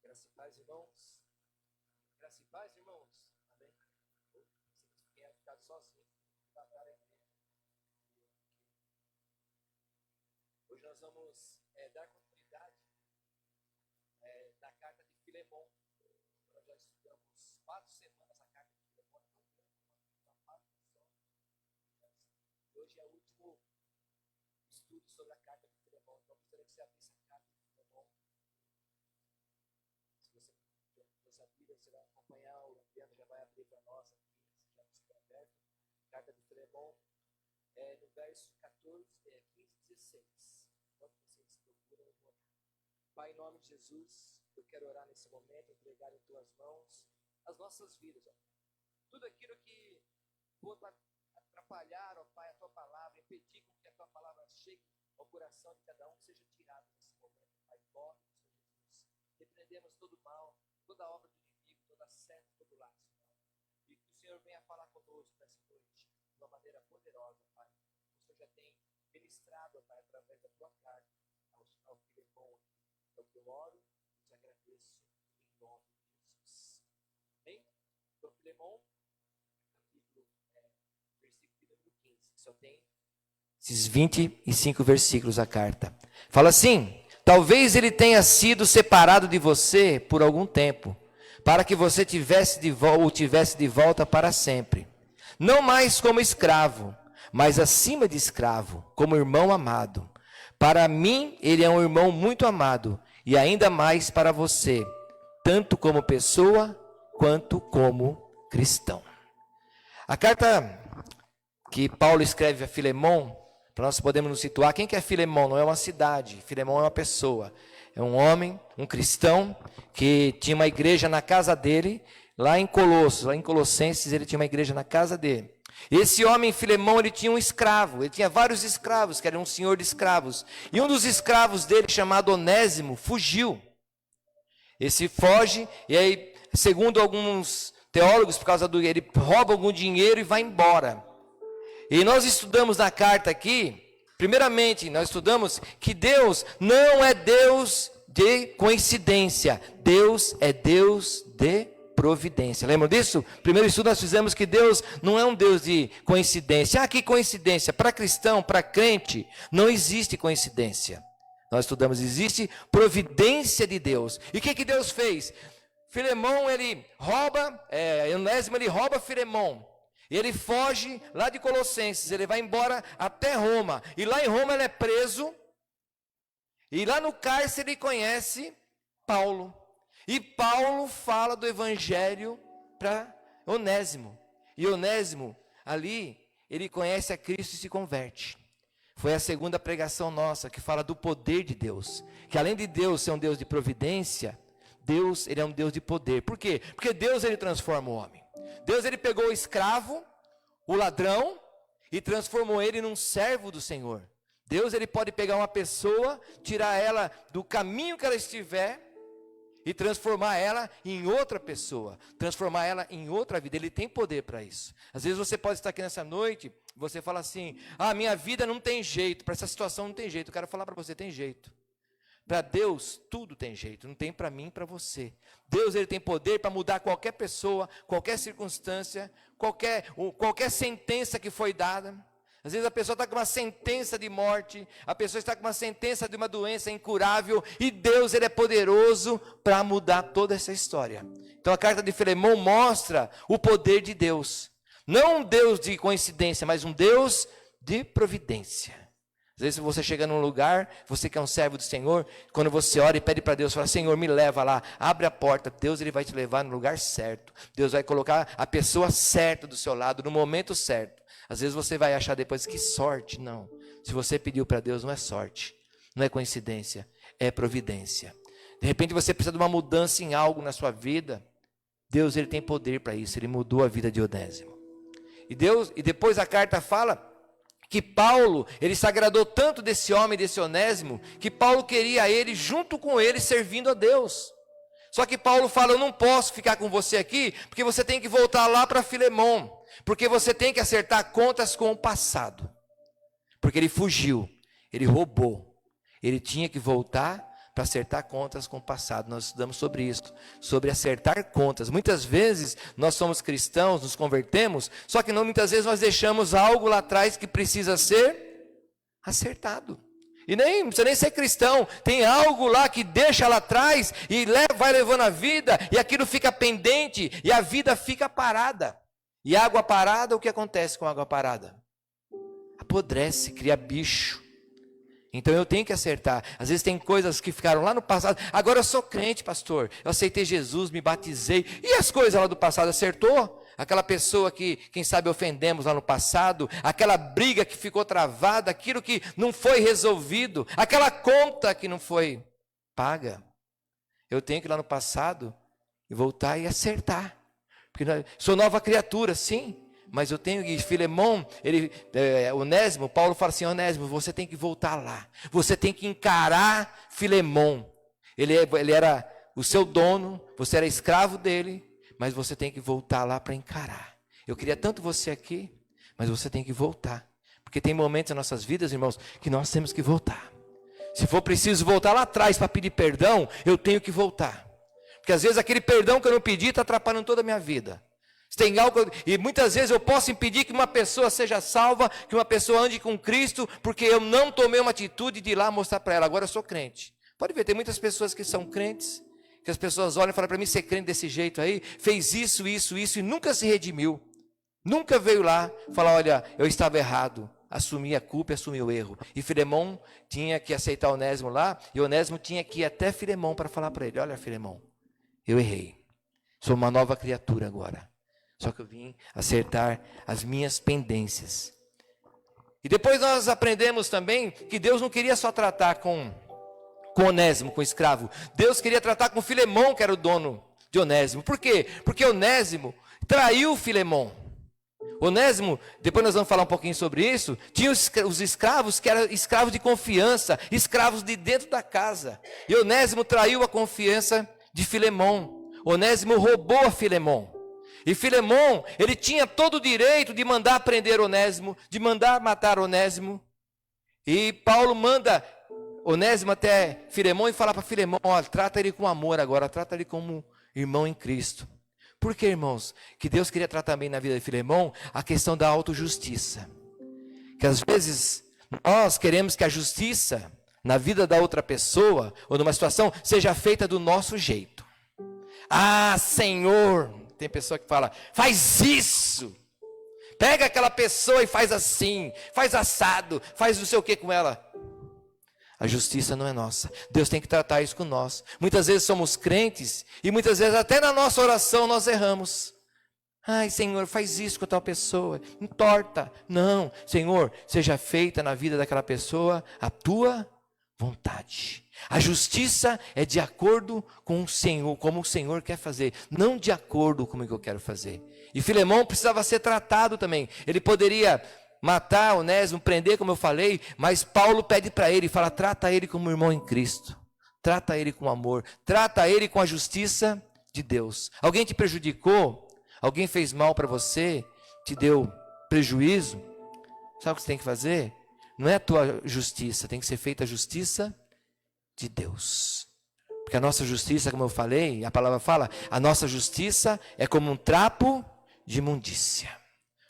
Graça e paz, irmãos. Graça e paz, irmãos. Amém. Se quem é ficado sozinho, batalha a igreja. Hoje nós vamos dar continuidade da carta de Filemon. Nós já estudamos 4 semanas a carta de Filemon, uma página só. Hoje é o último estudo sobre a carta de Filemon. Então, eu gostaria que você abrisse a carta de Filemon. Se você tiver a Bíblia, você vai acompanhar, o Adriano já vai abrir para nós aqui, se já estiver aberto. Carta de Filemon, no verso 15 e 16. Enquanto vocês procuram, eu vou. Pai, em nome de Jesus, eu quero orar nesse momento, entregar em tuas mãos as nossas vidas, ó. Tudo aquilo que for atrapalhar, ó Pai, a tua palavra, impedir com que a tua palavra chegue ao coração de cada um, seja tirado nesse momento, Pai, em nome do Senhor Jesus. Repreendemos todo o mal, toda a obra do inimigo, toda a seta, todo o laço, Pai. E que o Senhor venha falar conosco nessa noite, de uma maneira poderosa, Pai. O Senhor já tem ministrado, Pai, através da tua carta, ao Filemon. É o que eu oro e te agradeço em nome de Jesus. Amém? Então, Filemon, capítulo, versículo número 15, que só tem esses 25 versículos a carta. Fala assim: talvez ele tenha sido separado de você por algum tempo, para que você tivesse de volta para sempre. Não mais como escravo, mas acima de escravo, como irmão amado. Para mim, ele é um irmão muito amado, e ainda mais para você, tanto como pessoa, quanto como cristão. A carta que Paulo escreve a Filemon, para nós podermos nos situar, quem que é Filemon? Não é uma cidade, Filemon é uma pessoa. É um homem, um cristão, que tinha uma igreja na casa dele, lá em Colossenses, ele tinha uma igreja na casa dele. Esse homem, Filemon, ele tinha um escravo, ele tinha vários escravos, que era um senhor de escravos. E um dos escravos dele, chamado Onésimo, fugiu. Esse foge, e aí, segundo alguns teólogos, por causa do ele rouba algum dinheiro e vai embora. E nós estudamos na carta aqui, primeiramente, nós estudamos que Deus não é Deus de coincidência, Deus é Deus de providência. Lembram disso? Primeiro estudo nós fizemos que Deus não é um Deus de coincidência. Ah, que coincidência! Para cristão, para crente, não existe coincidência. Nós estudamos, existe providência de Deus. E o que Deus fez? Filemon, ele rouba, Onésimo, ele rouba Filemon. E ele foge lá de Colossenses, ele vai embora até Roma. E lá em Roma ele é preso. E lá no cárcere ele conhece Paulo. E Paulo fala do evangelho para Onésimo. E Onésimo, ali, ele conhece a Cristo e se converte. Foi a segunda pregação nossa, que fala do poder de Deus. Que além de Deus ser um Deus de providência, Deus, ele é um Deus de poder. Por quê? Porque Deus, ele transforma o homem. Deus, ele pegou o escravo, o ladrão, e transformou ele num servo do Senhor. Deus, ele pode pegar uma pessoa, tirar ela do caminho que ela estiver, e transformar ela em outra pessoa, transformar ela em outra vida. Ele tem poder para isso. Às vezes você pode estar aqui nessa noite, você fala assim: ah, minha vida não tem jeito, para essa situação não tem jeito. Eu quero falar para você, tem jeito. Para Deus, tudo tem jeito, não tem para mim e para você. Deus, ele tem poder para mudar qualquer pessoa, qualquer circunstância, qualquer sentença que foi dada. Às vezes a pessoa está com uma sentença de morte, a pessoa está com uma sentença de uma doença incurável, e Deus, ele é poderoso para mudar toda essa história. Então a carta de Filemon mostra o poder de Deus. Não um Deus de coincidência, mas um Deus de providência. Às vezes você chega num lugar, você que é um servo do Senhor, quando você ora e pede para Deus, fala: Senhor, me leva lá, abre a porta, Deus, ele vai te levar no lugar certo. Deus vai colocar a pessoa certa do seu lado, no momento certo. Às vezes você vai achar depois, que sorte. Não, se você pediu para Deus, não é sorte, não é coincidência, é providência. De repente você precisa de uma mudança em algo na sua vida, Deus, ele tem poder para isso. Ele mudou a vida de Onésimo. E depois a carta fala que Paulo, ele se agradou tanto desse homem, desse Onésimo, que Paulo queria ele junto com ele, servindo a Deus. Só que Paulo fala: eu não posso ficar com você aqui, porque você tem que voltar lá para Filemon, porque você tem que acertar contas com o passado. Porque ele fugiu, ele roubou, ele tinha que voltar para acertar contas com o passado. Nós estudamos sobre isso, sobre acertar contas. Muitas vezes nós somos cristãos, nos convertemos, só que não, muitas vezes nós deixamos algo lá atrás que precisa ser acertado. E nem precisa nem ser cristão, tem algo lá que deixa lá atrás e vai levando a vida, e aquilo fica pendente, e a vida fica parada. E água parada, o que acontece com água parada? Apodrece, cria bicho. Então eu tenho que acertar. Às vezes tem coisas que ficaram lá no passado. Agora eu sou crente, pastor. Eu aceitei Jesus, me batizei. E as coisas lá do passado, acertou? Aquela pessoa que, quem sabe, ofendemos lá no passado. Aquela briga que ficou travada. Aquilo que não foi resolvido. Aquela conta que não foi paga. Eu tenho que ir lá no passado e voltar e acertar. Porque sou nova criatura, sim. Mas eu tenho que, Filemão, Onésimo, Paulo fala assim, Onésimo, você tem que voltar lá. Você tem que encarar Filemão. Ele era o seu dono, você era escravo dele, mas você tem que voltar lá para encarar. Eu queria tanto você aqui, mas você tem que voltar. Porque tem momentos nas nossas vidas, irmãos, que nós temos que voltar. Se for preciso voltar lá atrás para pedir perdão, eu tenho que voltar. Porque às vezes aquele perdão que eu não pedi está atrapalhando toda a minha vida. Tem algo, e muitas vezes eu posso impedir que uma pessoa seja salva, que uma pessoa ande com Cristo, porque eu não tomei uma atitude de ir lá mostrar para ela, agora eu sou crente. Pode ver, tem muitas pessoas que são crentes, que as pessoas olham e falam para mim, ser crente desse jeito aí, fez isso, e nunca se redimiu. Nunca veio lá falar, olha, eu estava errado, assumi a culpa e assumi o erro. E Filemão tinha que aceitar Onésimo lá, e Onésimo tinha que ir até Filemão para falar para ele, olha Filemão, eu errei, sou uma nova criatura agora. Só que eu vim acertar as minhas pendências. E depois nós aprendemos também que Deus não queria só tratar com Onésimo, com o escravo. Deus queria tratar com Filemão, que era o dono de Onésimo. Por quê? Porque Onésimo traiu Filemão. Onésimo, depois nós vamos falar um pouquinho sobre isso, tinha os escravos que eram escravos de confiança, escravos de dentro da casa. E Onésimo traiu a confiança de Filemão. Onésimo roubou a Filemão. E Filemão, ele tinha todo o direito de mandar prender Onésimo, de mandar matar Onésimo. E Paulo manda Onésimo até Filemão e fala para Filemão, olha, trata ele com amor agora, trata ele como irmão em Cristo. Por que, irmãos? Que Deus queria tratar também na vida de Filemão a questão da autojustiça. Que às vezes nós queremos que a justiça na vida da outra pessoa, ou numa situação, seja feita do nosso jeito. Ah, Senhor... Tem pessoa que fala, faz isso. Pega aquela pessoa e faz assim, faz assado, faz não sei o que com ela. A justiça não é nossa. Deus tem que tratar isso com nós. Muitas vezes somos crentes e muitas vezes até na nossa oração nós erramos. Ai, Senhor, faz isso com a tal pessoa. Entorta. Não, Senhor, seja feita na vida daquela pessoa a tua vontade. A justiça é de acordo com o Senhor, como o Senhor quer fazer, não de acordo com o que eu quero fazer. E Filemão precisava ser tratado também. Ele poderia matar Onésimo, prender, como eu falei, mas Paulo pede para ele, fala, trata ele como irmão em Cristo. Trata ele com amor, trata ele com a justiça de Deus. Alguém te prejudicou? Alguém fez mal para você? Te deu prejuízo? Sabe o que você tem que fazer? Não é a tua justiça, tem que ser feita a justiça de Deus. Porque a nossa justiça, como eu falei, a palavra fala, a nossa justiça é como um trapo de imundícia.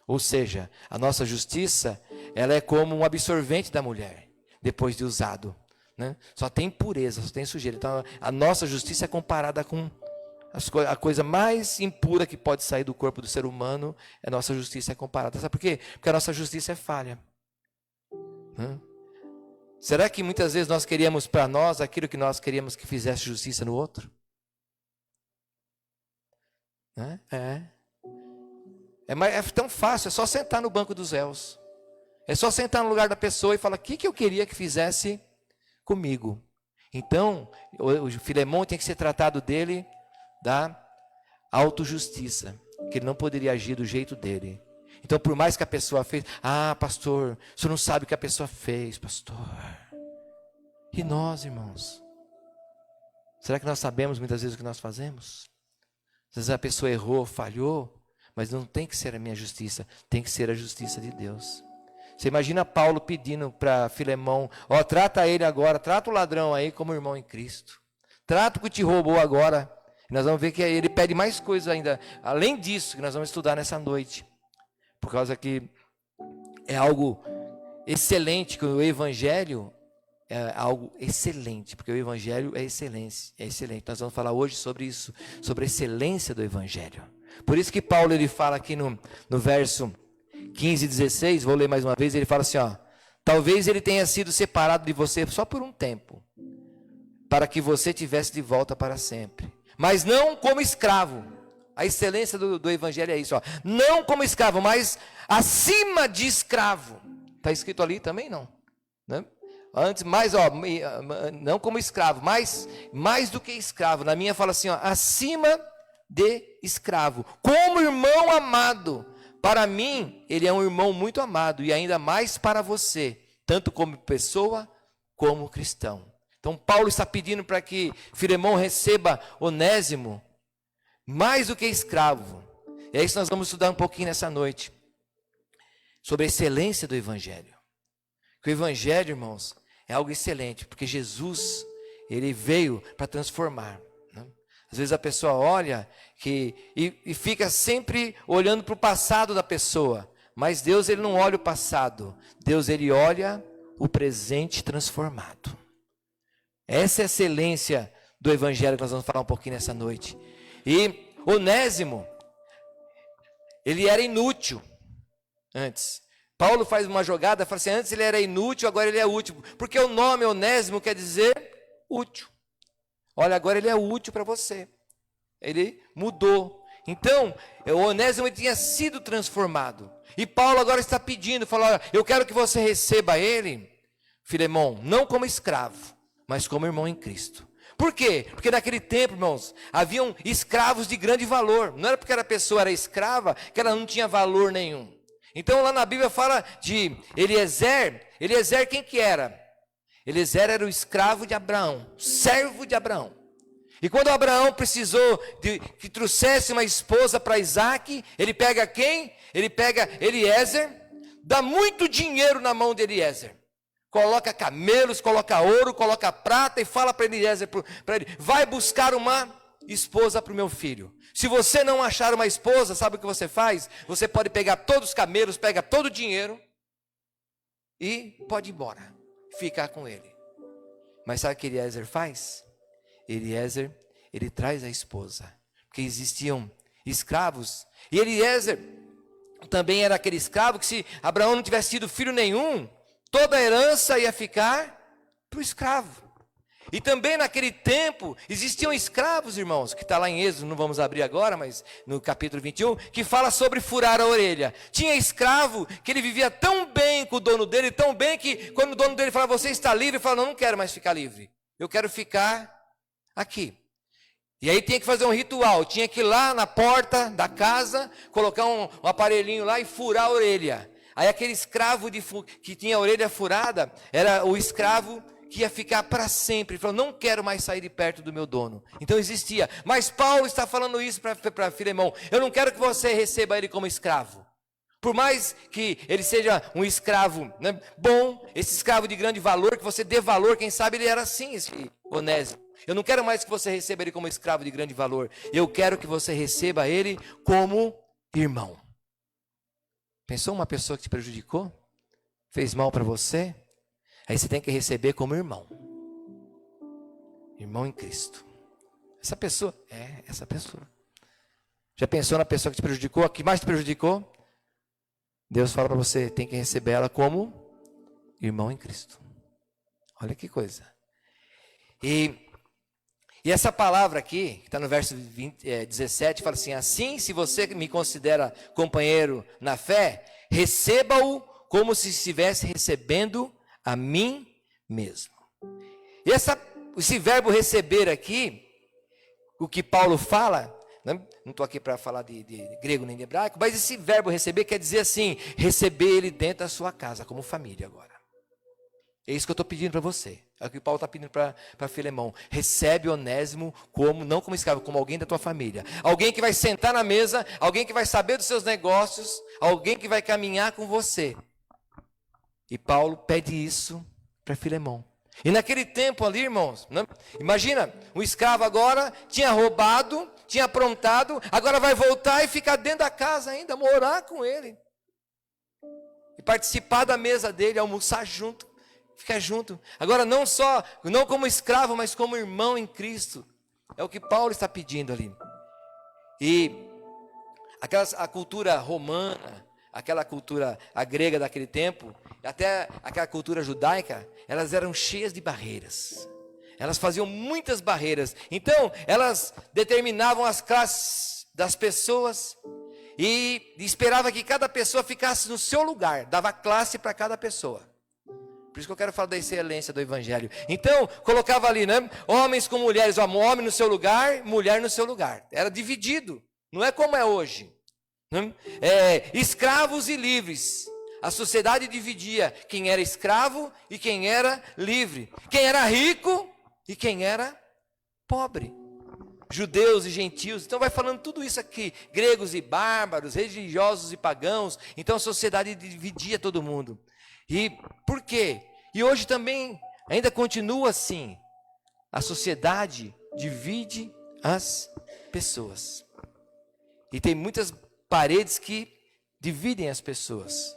Ou seja, a nossa justiça, ela é como um absorvente da mulher, depois de usado. Né? Só tem pureza, só tem sujeira. Então, a nossa justiça é comparada com a coisa mais impura que pode sair do corpo do ser humano, a nossa justiça é comparada. Sabe por quê? Porque a nossa justiça é falha. Será que muitas vezes nós queríamos para nós aquilo que nós queríamos que fizesse justiça no outro? É tão fácil, é só sentar no banco dos réus. É só sentar no lugar da pessoa e falar, o que eu queria que fizesse comigo? Então, o Filemão tem que ser tratado dele da autojustiça, que ele não poderia agir do jeito dele. Então, por mais que a pessoa fez, pastor, o senhor não sabe o que a pessoa fez, pastor. E nós, irmãos? Será que nós sabemos muitas vezes o que nós fazemos? Às vezes a pessoa errou, falhou, mas não tem que ser a minha justiça, tem que ser a justiça de Deus. Você imagina Paulo pedindo para Filemão, ó, trata ele agora, trata o ladrão aí como irmão em Cristo. Trata o que te roubou agora. E nós vamos ver que ele pede mais coisas ainda, além disso, que nós vamos estudar nessa noite. Por causa que é algo excelente, que o evangelho é algo excelente, porque o evangelho é excelência, é excelente. Nós vamos falar hoje sobre isso, sobre a excelência do evangelho. Por isso que Paulo ele fala aqui no verso 15 e 16, vou ler mais uma vez, ele fala assim, ó, talvez ele tenha sido separado de você só por um tempo, para que você tivesse de volta para sempre, mas não como escravo. A excelência do evangelho é isso, ó, não como escravo, mas acima de escravo. Está escrito ali também, não? Né? Antes, mais, ó, não como escravo, mas mais do que escravo. Na minha fala assim, ó, acima de escravo, como irmão amado. Para mim, ele é um irmão muito amado, e ainda mais para você, tanto como pessoa, como cristão. Então, Paulo está pedindo para que Filemão receba Onésimo, mais do que escravo. E é isso que nós vamos estudar um pouquinho nessa noite, sobre a excelência do evangelho. Que o evangelho, irmãos, é algo excelente, porque Jesus, ele veio para transformar. Às vezes a pessoa olha e fica sempre olhando para o passado da pessoa. Mas Deus ele não olha o passado. Deus ele olha o presente transformado. Essa é a excelência do evangelho que nós vamos falar um pouquinho nessa noite. E Onésimo, ele era inútil antes. Paulo faz uma jogada, fala assim, antes ele era inútil, agora ele é útil. Porque o nome Onésimo quer dizer útil. Olha, agora ele é útil para você. Ele mudou. Então, o Onésimo tinha sido transformado. E Paulo agora está pedindo, fala, eu quero que você receba ele, Filemão, não como escravo, mas como irmão em Cristo. Por quê? Porque naquele tempo, irmãos, haviam escravos de grande valor. Não era porque a pessoa era escrava que ela não tinha valor nenhum. Então lá na Bíblia fala de Eliezer. Eliezer quem que era? Eliezer era o escravo de Abraão, servo de Abraão. E quando Abraão precisou que trouxesse uma esposa para Isaac, ele pega quem? Ele pega Eliezer, dá muito dinheiro na mão de Eliezer. Coloca camelos, coloca ouro, coloca prata e fala para Eliezer, para ele, vai buscar uma esposa para o meu filho. Se você não achar uma esposa, sabe o que você faz? Você pode pegar todos os camelos, pega todo o dinheiro e pode ir embora, ficar com ele. Mas sabe o que Eliezer faz? Eliezer, ele traz a esposa, porque existiam escravos, e Eliezer também era aquele escravo que se Abraão não tivesse tido filho nenhum, toda a herança ia ficar para o escravo. E também naquele tempo, existiam escravos, irmãos, que está lá em Êxodo, não vamos abrir agora, mas no capítulo 21, que fala sobre furar a orelha. Tinha escravo que ele vivia tão bem com o dono dele, tão bem que quando o dono dele fala, você está livre, ele fala, não quero mais ficar livre, eu quero ficar aqui. E aí tinha que fazer um ritual, tinha que ir lá na porta da casa, colocar um aparelhinho lá e furar a orelha. Aí aquele escravo que tinha a orelha furada, era o escravo que ia ficar para sempre. Ele falou, não quero mais sair de perto do meu dono. Então existia, mas Paulo está falando isso para Filemão, eu não quero que você receba ele como escravo. Por mais que ele seja um escravo, né, bom, esse escravo de grande valor, que você dê valor, quem sabe ele era assim, esse Onésimo. Eu não quero mais que você receba ele como escravo de grande valor. Eu quero que você receba ele como irmão. Pensou uma pessoa que te prejudicou? Fez mal para você? Aí você tem que receber como irmão. Irmão em Cristo. Essa pessoa, essa pessoa. Já pensou na pessoa que te prejudicou? A que mais te prejudicou? Deus fala para você, tem que receber ela como irmão em Cristo. Olha que coisa. E essa palavra aqui, que está no verso 17, fala assim, assim, se você me considera companheiro na fé, receba-o como se estivesse recebendo a mim mesmo. E esse verbo receber aqui, o que Paulo fala, não estou aqui para falar de grego nem de hebraico, mas esse verbo receber quer dizer assim, receber ele dentro da sua casa, como família agora. É isso que eu estou pedindo para você. É o que Paulo está pedindo para Filemão. Recebe Onésimo não como escravo, como alguém da tua família. Alguém que vai sentar na mesa, alguém que vai saber dos seus negócios, alguém que vai caminhar com você. E Paulo pede isso para Filemão. E naquele tempo ali, irmãos, né? Imagina, um escravo agora tinha roubado, tinha aprontado, agora vai voltar e ficar dentro da casa ainda, morar com ele. E participar da mesa dele, almoçar junto, ficar junto. Agora não como escravo, mas como irmão em Cristo. É o que Paulo está pedindo ali. E a cultura romana, aquela cultura a grega daquele tempo, até aquela cultura judaica, elas eram cheias de barreiras. Elas faziam muitas barreiras. Então, elas determinavam as classes das pessoas e esperava que cada pessoa ficasse no seu lugar, dava classe para cada pessoa. Por isso que eu quero falar da excelência do evangelho. Então, colocava ali, né? Homens com mulheres, homem no seu lugar, mulher no seu lugar. Era dividido, não é como é hoje. Né? Escravos e livres. A sociedade dividia quem era escravo e quem era livre. Quem era rico e quem era pobre. Judeus e gentios. Então vai falando tudo isso aqui. Gregos e bárbaros, religiosos e pagãos. Então a sociedade dividia todo mundo. E por quê? E hoje também ainda continua assim. A sociedade divide as pessoas. E tem muitas paredes que dividem as pessoas.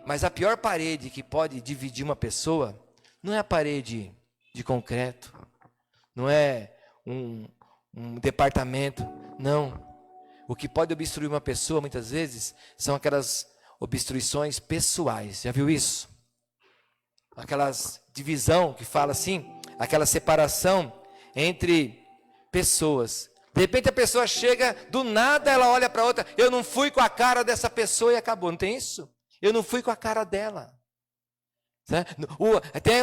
Mas a pior parede que pode dividir uma pessoa não é a parede de concreto, não é um departamento, não. O que pode obstruir uma pessoa muitas vezes são aquelas obstruções pessoais. Já viu isso? Aquelas divisão que fala assim, aquela separação entre pessoas. De repente a pessoa chega, do nada ela olha para outra, eu não fui com a cara dessa pessoa e acabou, não tem isso? Eu não fui com a cara dela. Tem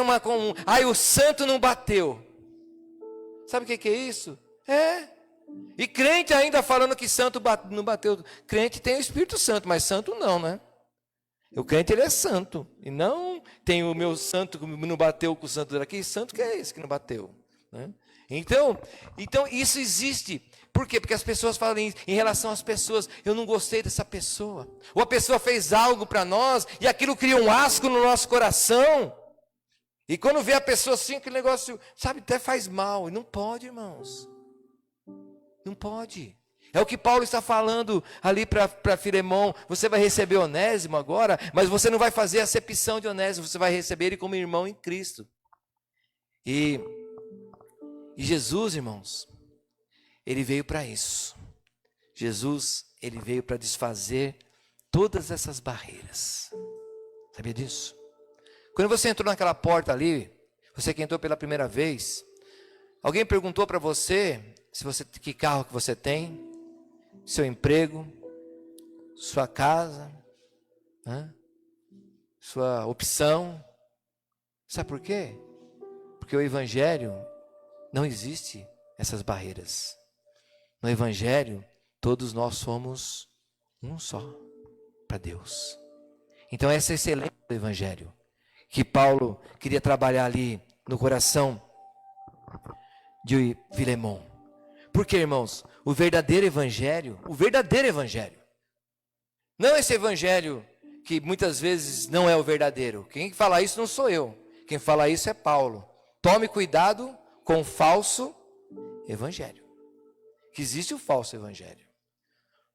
o santo não bateu. Sabe o que é isso? E crente ainda falando que santo não bateu. Crente tem o Espírito Santo, mas santo não, né? O crente ele é santo, e não tem o meu santo que não bateu com o santo daqui, santo que é esse que não bateu, né? Então isso existe. Por quê? Porque as pessoas falam em relação às pessoas, eu não gostei dessa pessoa. Ou a pessoa fez algo para nós e aquilo cria um asco no nosso coração. E quando vê a pessoa assim, aquele negócio, sabe, até faz mal. E não pode, irmãos. Não pode. É o que Paulo está falando ali para Filemão. Você vai receber Onésimo agora, mas você não vai fazer acepção de Onésimo, você vai receber ele como irmão em Cristo. E Jesus, irmãos, ele veio para isso. Jesus, ele veio para desfazer todas essas barreiras. Sabia disso? Quando você entrou naquela porta ali, você que entrou pela primeira vez, alguém perguntou para você, que carro que você tem, seu emprego, sua casa, né? Sua opção. Sabe por quê? Porque o evangelho não existe essas barreiras. No evangelho, todos nós somos um só para Deus. Então essa é a excelência do evangelho que Paulo queria trabalhar ali no coração de Filemão. Porque, irmãos, o verdadeiro evangelho, não esse evangelho que muitas vezes não é o verdadeiro. Quem fala isso não sou eu. Quem fala isso é Paulo. Tome cuidado com o falso evangelho. Que existe o falso evangelho.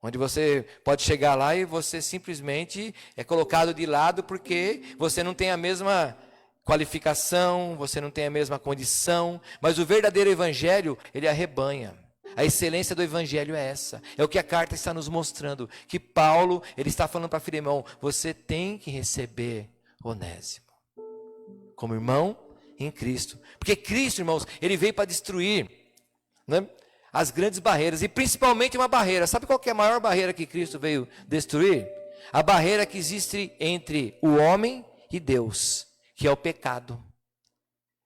Onde você pode chegar lá e você simplesmente é colocado de lado porque você não tem a mesma qualificação, você não tem a mesma condição. Mas o verdadeiro evangelho, ele arrebanha. A excelência do evangelho é essa. É o que a carta está nos mostrando. Que Paulo, ele está falando para Filemão, você tem que receber Onésimo como irmão em Cristo. Porque Cristo, irmãos, ele veio para destruir, né, as grandes barreiras. E principalmente uma barreira. Sabe qual que é a maior barreira que Cristo veio destruir? A barreira que existe entre o homem e Deus, que é o pecado.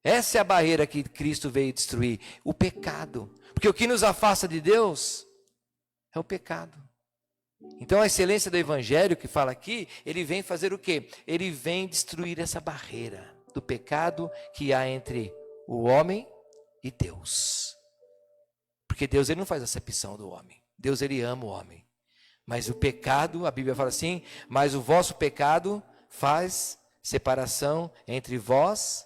Essa é a barreira que Cristo veio destruir. O pecado. Porque o que nos afasta de Deus é o pecado. Então a excelência do evangelho que fala aqui, ele vem fazer o quê? Ele vem destruir essa barreira do pecado que há entre o homem e Deus. Porque Deus, ele não faz acepção do homem. Deus, ele ama o homem. Mas o pecado, a Bíblia fala assim, mas o vosso pecado faz separação entre vós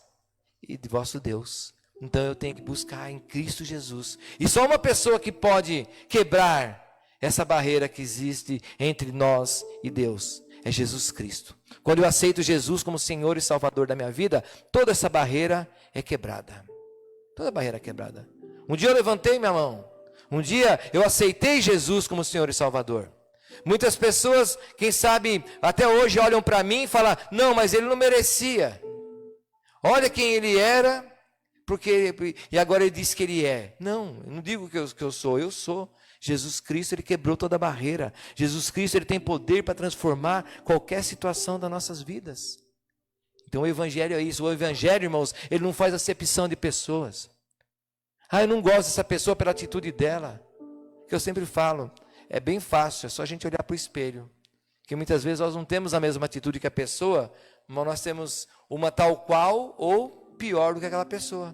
e de vosso Deus. Então eu tenho que buscar em Cristo Jesus. E só uma pessoa que pode quebrar essa barreira que existe entre nós e Deus é Jesus Cristo. Quando eu aceito Jesus como Senhor e Salvador da minha vida, toda essa barreira é quebrada. Toda barreira é quebrada. Um dia eu levantei minha mão. Um dia eu aceitei Jesus como Senhor e Salvador. Muitas pessoas, quem sabe, até hoje olham para mim e falam: não, mas ele não merecia. Olha quem ele era, e agora ele diz que ele é. Não, eu não digo que eu sou, eu sou. Jesus Cristo, ele quebrou toda a barreira. Jesus Cristo, ele tem poder para transformar qualquer situação das nossas vidas. Então o Evangelho é isso. O Evangelho, irmãos, ele não faz acepção de pessoas. Eu não gosto dessa pessoa pela atitude dela. Que eu sempre falo, é bem fácil, é só a gente olhar para o espelho. Que muitas vezes nós não temos a mesma atitude que a pessoa, mas nós temos uma tal qual ou pior do que aquela pessoa.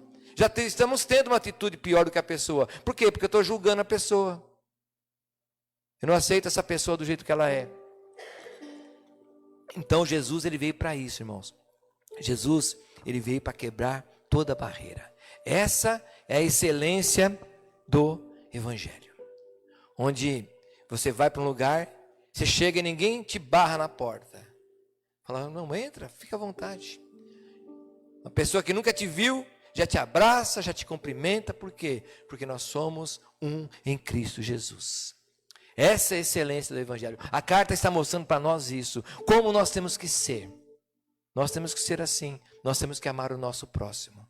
Estamos tendo uma atitude pior do que a pessoa. Por quê? Porque eu estou julgando a pessoa. Eu não aceito essa pessoa do jeito que ela é. Então Jesus, ele veio para isso, irmãos. Jesus, ele veio para quebrar toda a barreira. Essa é a excelência do Evangelho. Onde você vai para um lugar, você chega e ninguém te barra na porta. Fala: não, entra, fica à vontade. Uma pessoa que nunca te viu, já te abraça, já te cumprimenta. Por quê? Porque nós somos um em Cristo Jesus. Essa é a excelência do Evangelho. A carta está mostrando para nós isso. Como nós temos que ser. Nós temos que ser assim. Nós temos que amar o nosso próximo.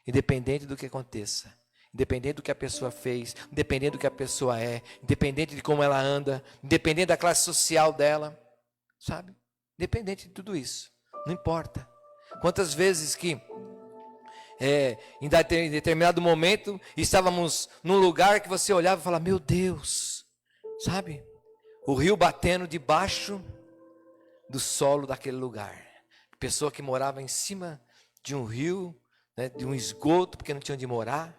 Independente do que aconteça. Independente do que a pessoa fez. Independente do que a pessoa é. Independente de como ela anda. Independente da classe social dela. Sabe? Independente de tudo isso. Não importa. Quantas vezes que em determinado momento estávamos num lugar que você olhava e falava: meu Deus. Sabe? O rio batendo debaixo do solo daquele lugar. Pessoa que morava em cima de um rio, né, de um esgoto, porque não tinha onde morar.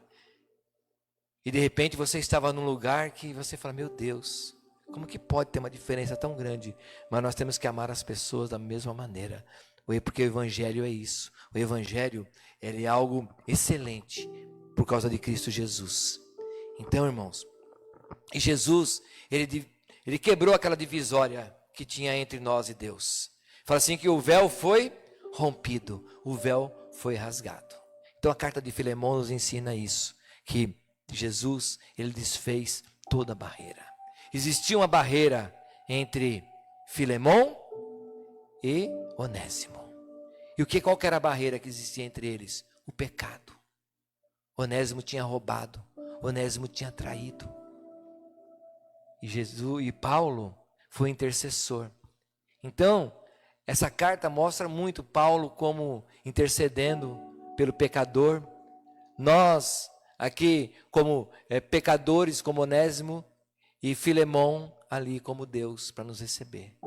E de repente você estava num lugar que você fala: meu Deus, como que pode ter uma diferença tão grande? Mas nós temos que amar as pessoas da mesma maneira. Porque o Evangelho é isso. O Evangelho, ele é algo excelente por causa de Cristo Jesus. Então, irmãos, e Jesus, ele quebrou aquela divisória que tinha entre nós e Deus. Fala assim que o véu foi rompido, o véu foi rasgado. Então a carta de Filemão nos ensina isso, que Jesus, ele desfez toda a barreira. Existia uma barreira entre Filemão e Onésimo. E qual que era a barreira que existia entre eles? O pecado. Onésimo tinha roubado, Onésimo tinha traído. E Paulo foi intercessor. Então, essa carta mostra muito Paulo como intercedendo pelo pecador. Nós, aqui, como pecadores, como Onésimo, e Filemão ali como Deus para nos receber.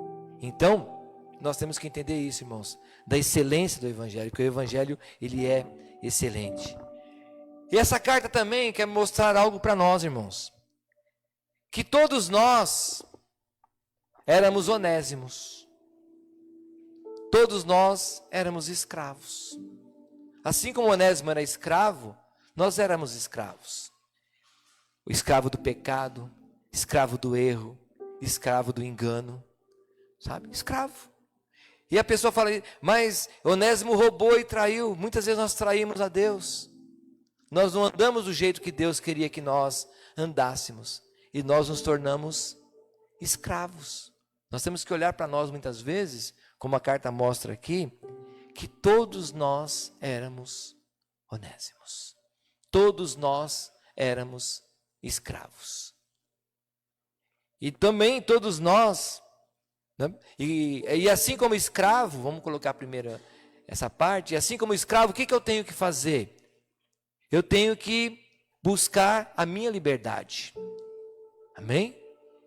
Então, nós temos que entender isso, irmãos, da excelência do Evangelho, que o Evangelho, ele é excelente. E essa carta também quer mostrar algo para nós, irmãos. Que todos nós éramos onésimos. Todos nós éramos escravos. Assim como Onésimo era escravo, nós éramos escravos. O escravo do pecado, escravo do erro, escravo do engano. Sabe? Escravo. E a pessoa fala: mas Onésimo roubou e traiu. Muitas vezes nós traímos a Deus. Nós não andamos do jeito que Deus queria que nós andássemos. E nós nos tornamos escravos. Nós temos que olhar para nós muitas vezes, como a carta mostra aqui, que todos nós éramos onésimos. Todos nós éramos escravos. E também todos nós, né? E assim como escravo, vamos colocar primeiro essa parte, assim como escravo, o que eu tenho que fazer? Eu tenho que buscar a minha liberdade. Amém?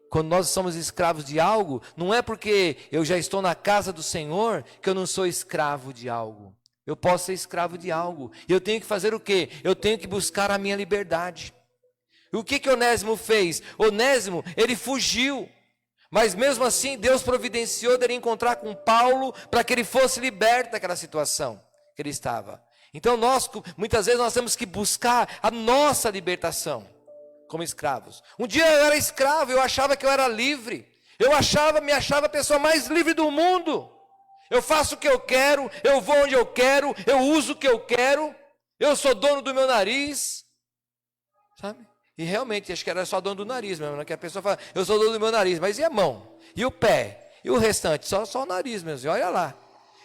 Quando nós somos escravos de algo, não é porque eu já estou na casa do Senhor que eu não sou escravo de algo. Eu posso ser escravo de algo. E eu tenho que fazer o quê? Eu tenho que buscar a minha liberdade. E o que Onésimo fez? Onésimo, ele fugiu. Mas mesmo assim, Deus providenciou dele encontrar com Paulo para que ele fosse liberto daquela situação que ele estava. Então muitas vezes nós temos que buscar a nossa libertação como escravos. Um dia eu era escravo, eu achava que eu era livre. Me achava a pessoa mais livre do mundo. Eu faço o que eu quero, eu vou onde eu quero, eu uso o que eu quero, eu sou dono do meu nariz, sabe? E realmente, acho que era só dono do nariz mesmo, né? Que a pessoa fala, eu sou dono do meu nariz, mas e a mão? E o pé? E o restante? Só o nariz mesmo, e olha lá.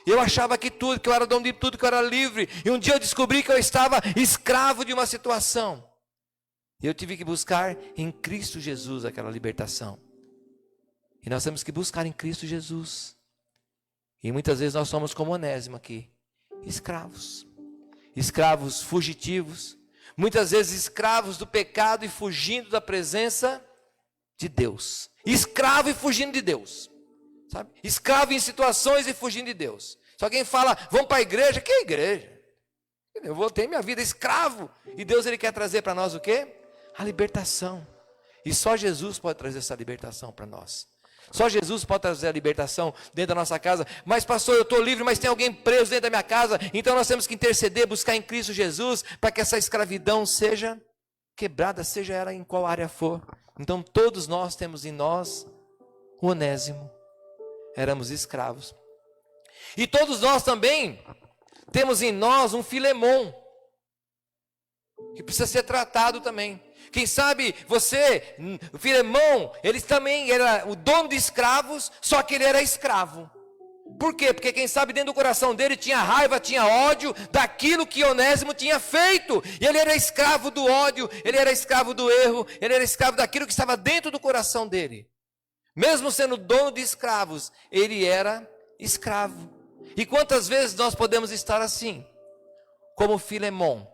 Eu achava que eu era dono de tudo, que eu era livre, e um dia eu descobri que eu estava escravo de uma situação. E eu tive que buscar em Cristo Jesus aquela libertação. E nós temos que buscar em Cristo Jesus. E muitas vezes nós somos como Onésimo aqui, escravos fugitivos, muitas vezes escravos do pecado e fugindo da presença de Deus, escravo e fugindo de Deus, sabe? Escravo em situações e fugindo de Deus. Se alguém fala, vamos para a igreja, que igreja? Eu voltei minha vida escravo, e Deus ele quer trazer para nós o quê? A libertação, e só Jesus pode trazer essa libertação para nós. Só Jesus pode trazer a libertação dentro da nossa casa. Mas pastor, eu estou livre, mas tem alguém preso dentro da minha casa. Então nós temos que interceder, buscar em Cristo Jesus, para que essa escravidão seja quebrada, seja ela em qual área for. Então todos nós temos em nós o Onésimo, éramos escravos. E todos nós também temos em nós um Filemon, que precisa ser tratado também. Quem sabe você, o Filemon, ele também era o dono de escravos, só que ele era escravo. Por quê? Porque quem sabe dentro do coração dele tinha raiva, tinha ódio daquilo que Onésimo tinha feito. E ele era escravo do ódio, ele era escravo do erro, ele era escravo daquilo que estava dentro do coração dele. Mesmo sendo dono de escravos, ele era escravo. E quantas vezes nós podemos estar assim, como Filemon?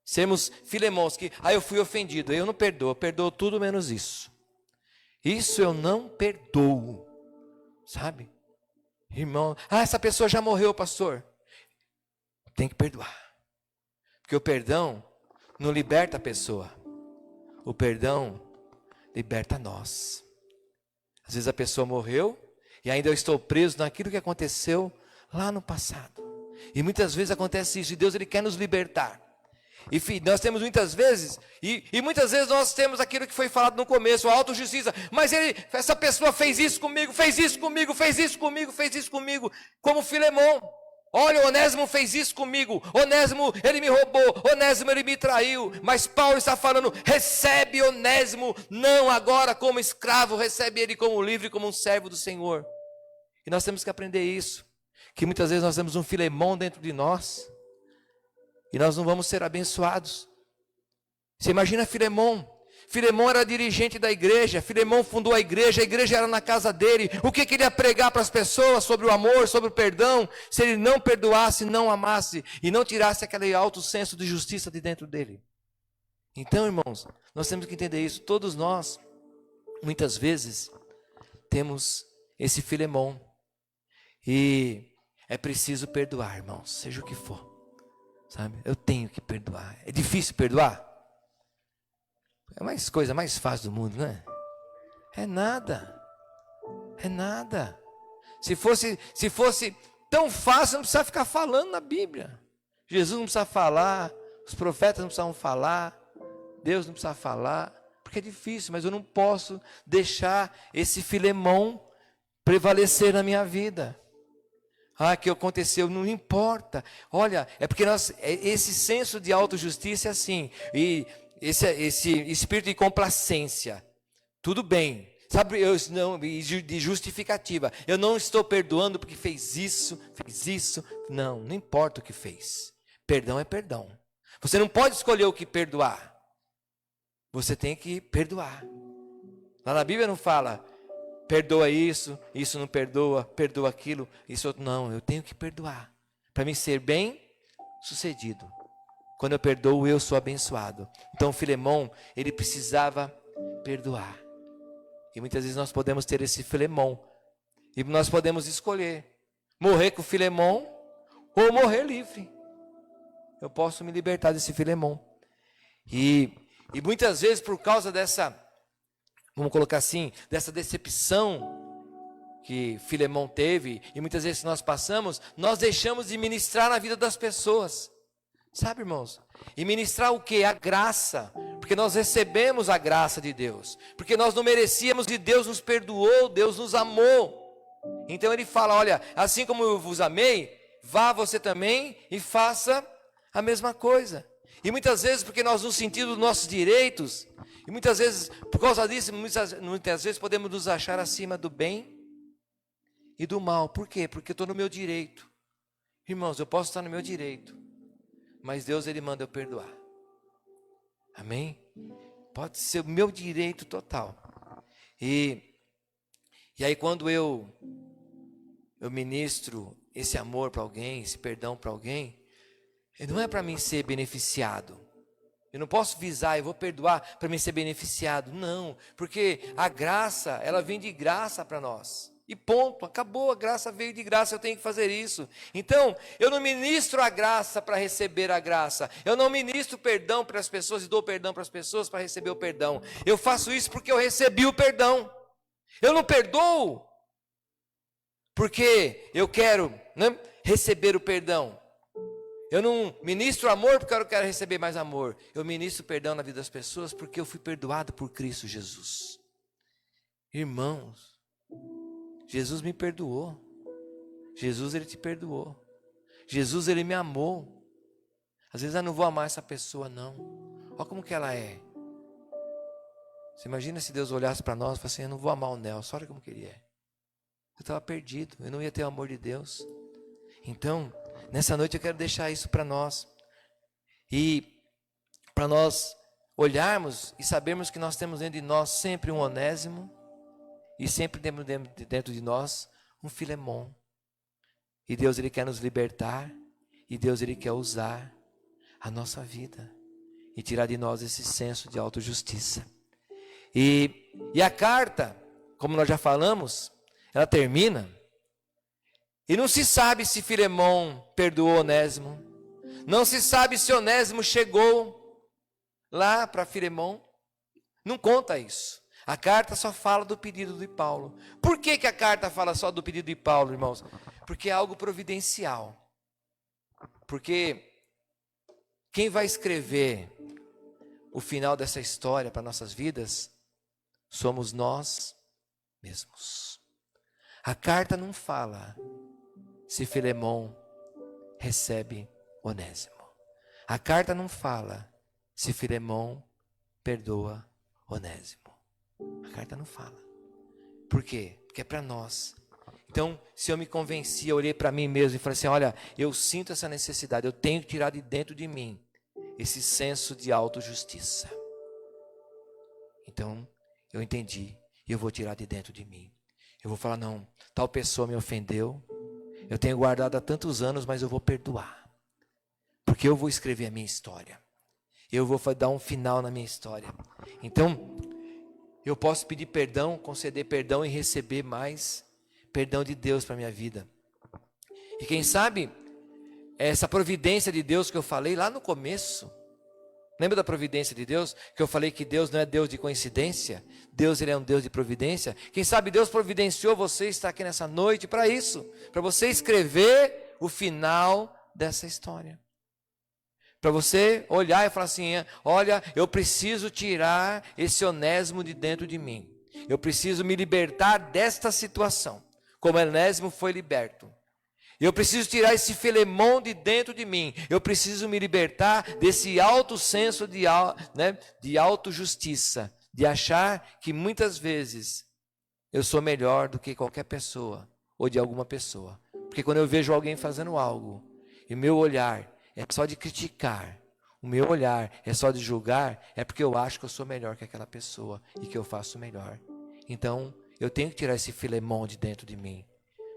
Sermos Filemons que, eu fui ofendido, eu não perdoo, eu perdoo tudo menos isso. Isso eu não perdoo, sabe? Irmão, essa pessoa já morreu, pastor. Tem que perdoar. Porque o perdão não liberta a pessoa. O perdão liberta nós. Às vezes a pessoa morreu e ainda eu estou preso naquilo que aconteceu lá no passado. E muitas vezes acontece isso, e Deus ele quer nos libertar. E nós temos muitas vezes, e muitas vezes nós temos aquilo que foi falado no começo, a autojustiça, mas essa pessoa fez isso comigo, como Filemon. Olha, Onésimo fez isso comigo, Onésimo ele me roubou, Onésimo ele me traiu, mas Paulo está falando, recebe Onésimo, não agora como escravo, recebe ele como livre, como um servo do Senhor. E nós temos que aprender isso, que muitas vezes nós temos um Filemon dentro de nós, e nós não vamos ser abençoados. Você imagina Filemon. Filemon era dirigente da igreja. Filemon fundou a igreja era na casa dele. O que ele ia pregar para as pessoas sobre o amor, sobre o perdão, se ele não perdoasse, não amasse e não tirasse aquele alto senso de justiça de dentro dele? Então, irmãos, nós temos que entender isso. Todos nós, muitas vezes, temos esse Filemon. E é preciso perdoar, irmãos, seja o que for. Sabe? Eu tenho que perdoar. É difícil perdoar? É a coisa mais fácil do mundo, não é? É nada. É nada. Se fosse tão fácil, não precisava ficar falando na Bíblia. Jesus não precisava falar, os profetas não precisavam falar, Deus não precisava falar, porque é difícil, mas eu não posso deixar esse Filemon prevalecer na minha vida. Que aconteceu, não importa. Olha, é porque esse senso de autojustiça é assim, e esse espírito de complacência, tudo bem, sabe, de justificativa, eu não estou perdoando porque fez isso, não importa o que fez, perdão é perdão, você não pode escolher o que perdoar, você tem que perdoar. Lá na Bíblia não fala, perdoa isso não perdoa, perdoa aquilo, isso outro. Não, eu tenho que perdoar, para mim ser bem sucedido. Quando eu perdoo, eu sou abençoado. Então Filemon, ele precisava perdoar. E muitas vezes nós podemos ter esse Filemon, e nós podemos escolher, morrer com o Filemon, ou morrer livre. Eu posso me libertar desse Filemon. E muitas vezes por causa dessa vamos colocar assim, dessa decepção que Filemão teve, e muitas vezes nós passamos, nós deixamos de ministrar na vida das pessoas. Sabe, irmãos? E ministrar o quê? A graça. Porque nós recebemos a graça de Deus. Porque nós não merecíamos e Deus nos perdoou, Deus nos amou. Então ele fala, olha, assim como eu vos amei, vá você também e faça a mesma coisa. E muitas vezes, porque nós nos sentimos dos nossos direitos, e muitas vezes, por causa disso, muitas vezes podemos nos achar acima do bem e do mal. Por quê? Porque eu estou no meu direito. Irmãos, eu posso estar no meu direito, mas Deus, Ele manda eu perdoar. Amém? Pode ser o meu direito total. E aí quando eu ministro esse amor para alguém, esse perdão para alguém, não é para mim ser beneficiado. Eu não posso visar, eu vou perdoar para mim ser beneficiado. Não, porque a graça, ela vem de graça para nós. E ponto, acabou, a graça veio de graça, eu tenho que fazer isso. Então, eu não ministro a graça para receber a graça. Eu não ministro perdão para as pessoas e dou perdão para as pessoas para receber o perdão. Eu faço isso porque eu recebi o perdão. Eu não perdoo porque eu quero, né, receber o perdão. Eu não ministro amor porque eu quero receber mais amor. Eu ministro perdão na vida das pessoas porque eu fui perdoado por Cristo Jesus. Irmãos, Jesus me perdoou. Jesus, Ele te perdoou. Jesus, Ele me amou. Às vezes eu não vou amar essa pessoa, não. Olha como que ela é. Você imagina se Deus olhasse para nós e falasse assim, eu não vou amar o Nelson, olha como que ele é. Eu estava perdido, eu não ia ter o amor de Deus. Então, nessa noite eu quero deixar isso para nós. E para nós olharmos e sabermos que nós temos dentro de nós sempre um Onésimo. E sempre dentro de nós um Filemão. E Deus, Ele quer nos libertar. E Deus, Ele quer usar a nossa vida. E tirar de nós esse senso de autojustiça. E a carta, como nós já falamos, ela termina. E não se sabe se Filemão perdoou Onésimo. Não se sabe se Onésimo chegou lá para Filemão. Não conta isso. A carta só fala do pedido de Paulo. Por que a carta fala só do pedido de Paulo, irmãos? Porque é algo providencial. Porque quem vai escrever o final dessa história para nossas vidas somos nós mesmos. A carta não fala se Filemão recebe Onésimo. A carta não fala se Filemão perdoa Onésimo. A carta não fala. Por quê? Porque é para nós. Então, se eu me convenci, eu olhei para mim mesmo e falei assim, olha, eu sinto essa necessidade, eu tenho que tirar de dentro de mim esse senso de autojustiça. Então, eu entendi, e eu vou tirar de dentro de mim. Eu vou falar, não, tal pessoa me ofendeu, eu tenho guardado há tantos anos, mas eu vou perdoar. Porque eu vou escrever a minha história. Eu vou dar um final na minha história. Então, eu posso pedir perdão, conceder perdão e receber mais perdão de Deus para a minha vida. E quem sabe, essa providência de Deus que eu falei lá no começo. Lembra da providência de Deus? Que eu falei que Deus não é Deus de coincidência. Deus, Ele é um Deus de providência. Quem sabe Deus providenciou você estar aqui nessa noite para isso. Para você escrever o final dessa história. Para você olhar e falar assim, olha, eu preciso tirar esse Onésimo de dentro de mim. Eu preciso me libertar desta situação, como Onésimo foi liberto. Eu preciso tirar esse Filemão de dentro de mim. Eu preciso me libertar desse alto senso de autojustiça, de achar que muitas vezes eu sou melhor do que qualquer pessoa, ou de alguma pessoa. Porque quando eu vejo alguém fazendo algo, e meu olhar é só de criticar, o meu olhar é só de julgar, é porque eu acho que eu sou melhor que aquela pessoa e que eu faço melhor. Então, eu tenho que tirar esse Filemão de dentro de mim.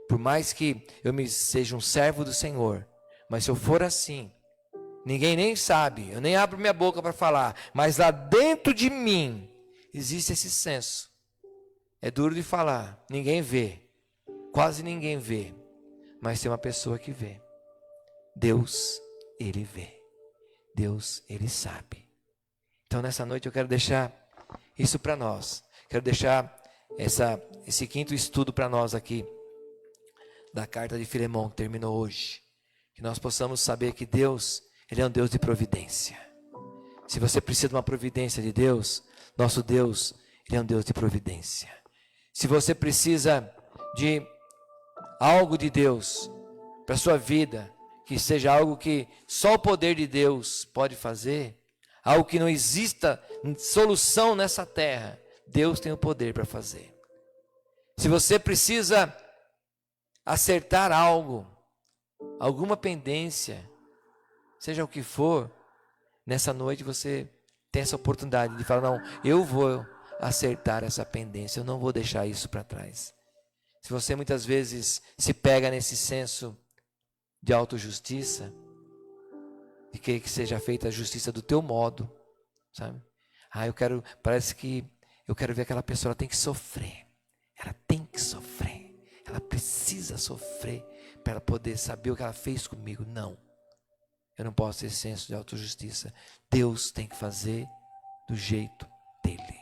Por mais que eu seja um servo do Senhor, mas se eu for assim, ninguém nem sabe, eu nem abro minha boca para falar, mas lá dentro de mim existe esse senso. É duro de falar, ninguém vê, quase ninguém vê, mas tem uma pessoa que vê. Deus, Ele vê. Deus, Ele sabe. Então nessa noite eu quero deixar isso para nós. quero deixar esse quinto estudo para nós aqui, da carta de Filemão, que terminou hoje. Que nós possamos saber que Deus, Ele é um Deus de providência. Se você precisa de uma providência de Deus, nosso Deus, Ele é um Deus de providência. Se você precisa de algo de Deus para a sua vida, que seja algo que só o poder de Deus pode fazer, algo que não exista solução nessa terra, Deus tem o poder para fazer. Se você precisa acertar algo, alguma pendência, seja o que for, nessa noite você tem essa oportunidade de falar, não, eu vou acertar essa pendência, eu não vou deixar isso para trás. Se você muitas vezes se pega nesse senso de autojustiça, de querer que seja feita a justiça do teu modo, sabe? Parece que eu quero ver aquela pessoa, ela tem que sofrer, ela precisa sofrer para ela poder saber o que ela fez comigo. Não, eu não posso ter esse senso de autojustiça. Deus tem que fazer do jeito dele.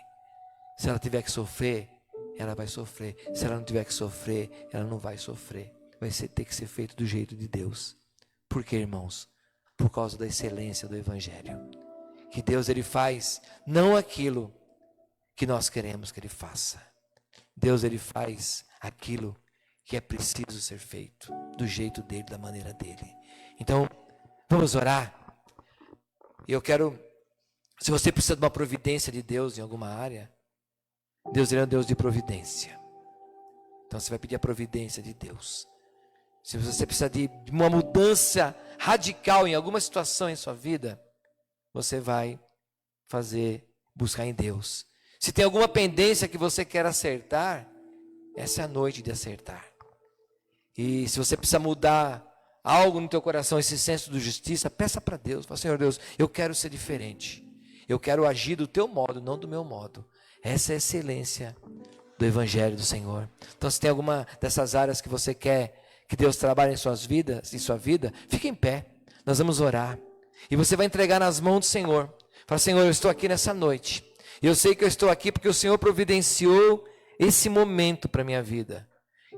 Se ela tiver que sofrer, ela vai sofrer. Se ela não tiver que sofrer, ela não vai sofrer. Ter que ser feito do jeito de Deus. Por quê, irmãos? Por causa da excelência do Evangelho. Que Deus, Ele faz não aquilo que nós queremos que Ele faça. Deus, Ele faz aquilo que é preciso ser feito, do jeito dele, da maneira dele. Então, vamos orar. E eu quero, se você precisa de uma providência de Deus em alguma área, Deus, Ele é um Deus de providência. Então você vai pedir a providência de Deus. Se você precisa de uma mudança radical em alguma situação em sua vida, você vai buscar em Deus. Se tem alguma pendência que você quer acertar, essa é a noite de acertar. E se você precisa mudar algo no teu coração, esse senso de justiça, peça para Deus. Fala, Senhor Deus, eu quero ser diferente. Eu quero agir do teu modo, não do meu modo. Essa é a excelência do Evangelho do Senhor. Então, se tem alguma dessas áreas que você quer que Deus trabalhe em sua vida, fique em pé. Nós vamos orar. E você vai entregar nas mãos do Senhor. Fala, Senhor, eu estou aqui nessa noite. E eu sei que eu estou aqui porque o Senhor providenciou esse momento para a minha vida.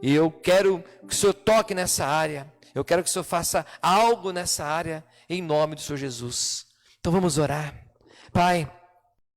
E eu quero que o Senhor toque nessa área. Eu quero que o Senhor faça algo nessa área, em nome do Senhor Jesus. Então vamos orar. Pai,